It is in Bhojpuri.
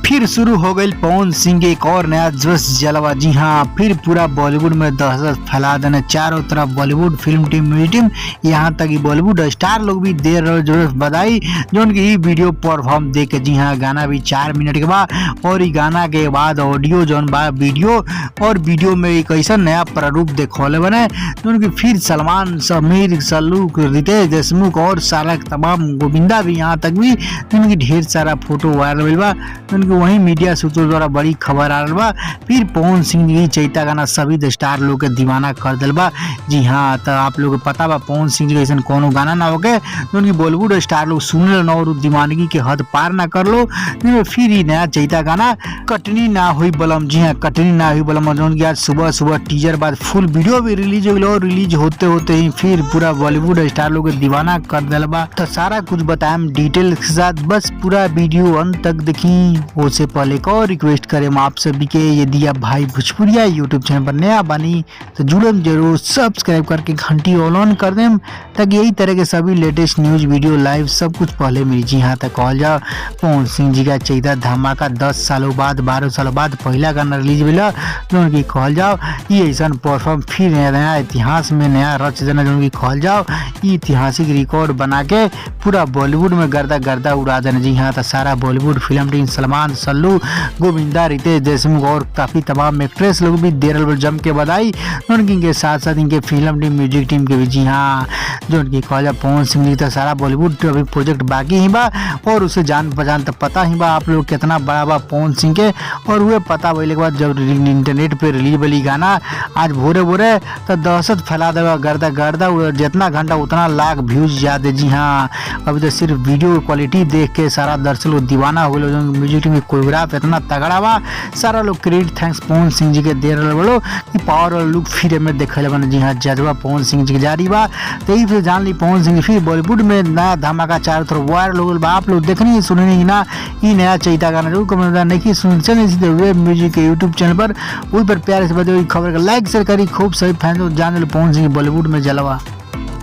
फिर शुरू हो गई पवन सिंह के एक और नया जोश जलवा। जी हाँ, फिर पूरा बॉलीवुड में दहशत फैला देने चारों तरफ Bollywood film team music team, यहाँ तक कि बॉलीवुड स्टार लोग भी दे रहे जोश बधाई जो उनकी ये वीडियो परफॉर्म दे के। जी हाँ, गाना भी 4 मिनट के बाद और ये गाना के बाद ऑडियो जो वीडियो और वीडियो में एक ऐसा नया प्रारूप देखौले बने जो उनकी फिर सलमान, समीर, सल्लू, रितेश देशमुख और सारा तमाम गोविंदा भी, यहाँ तक भी उनकी ढेर सारा फोटो वायरल हुई बा। उनकी वही मीडिया सूत्रों द्वारा बड़ी खबर आ रहा बा। फिर पवन सिंह जी चैता गाना सभी स्टार लोग के दीवाना कर दिल बा। जी हाँ, तो आप लोग को पता बा पवन सिंह जी ऐसा कोनो गाना ना होके तो उनकी बॉलीवुड स्टार लोग सुन लो और दीवानगी के हद पार ना कर लो। फिर ही नया चैता गाना कटनी ना हुई बलम। जी हाँ, कटनी ना हुई बलम जो आज सुबह टीजर बाद फुल वीडियो भी रिलीज हो गया और रिलीज होते होते ही फिर पूरा बॉलीवुड स्टार लोग के दीवाना कर दिल बा। तो सारा कुछ बताएं डिटेल के साथ, बस पूरा वीडियो अंत तक देखी। उससे पहले एक और रिक्वेस्ट करें आप सभी के, यदि आप भाई भोजपुरिया यूट्यूब चैनल पर नया बनी तो जुड़म जरूर, सब्सक्राइब करके घंटी ऑन कर दें ताकि यही तरह के सभी लेटेस्ट न्यूज वीडियो लाइव सब कुछ पहले मिली। जी हाँ, तक कहल जाओ पवन सिंह जी का चैता धमाका 10 सालों बाद 12 सालों बाद पहला गाना रिलीज मिला जो उनकी कहल जाओ ये ऐसा परफॉर्म फिर नया इतिहास में नया रच देना जो उनकी कहल जाओ ये ऐतिहासिक रिकॉर्ड बना के पूरा बॉलीवुड में गर्दा उड़ा देना। जी हाँ, तो सारा बॉलीवुड फिल्म टीम सलमान, सल्लू, गोविंदा, रितेश देशमुख और काफी तमाम एक्ट्रेस लोग भी दे रहे जम के बधाई उनकी के साथ साथ इनके फिल्म टीम म्यूजिक टीम के भी। जी हाँ, जो उनकी कहल पवन सिंह जी तो सारा बॉलीवुड अभी प्रोजेक्ट बाकी ही बा और उसे जान पहचान तो पता ही बा आप लोग कितना बड़ा बा पवन सिंह के। और वह पता भइले के बाद जब इंटरनेट पे रिलीज वाली गाना आज भोरे तो दहशत फैला देगा गर्दा जितना घंटा उतना लाख व्यूज ज्यादा। जी हाँ, अभी तो सिर्फ वीडियो क्वालिटी देख के सारा दर्शक लोग दीवाना हो गए। म्यूजिक टीम कोरियोग्राफ इतना तगड़ा बा, सारा लोग क्रेडिट थैंक्स पवन सिंह जी के दे रहे बोलो कि पावर और लुक फिर में देखे बने। जी हाँ, जज्बा पवन सिंह जी के जारी बा। तो यही फिर जान ली पवन सिंह फिर बॉलीवुड में नया धमाका चारों तरफ वायरल हो गया। आप लोग देखनी सुननी ना ये नया चैता गाना जरूर कमेंट नहीं सुनते वेब म्यूजिक के यूट्यूब चैनल पर, उस पर प्यारे से बताइए खबर का लाइक शेयर करी। खूब सही फैन जान लो पवन सिंह बॉलीवुड में जलवा।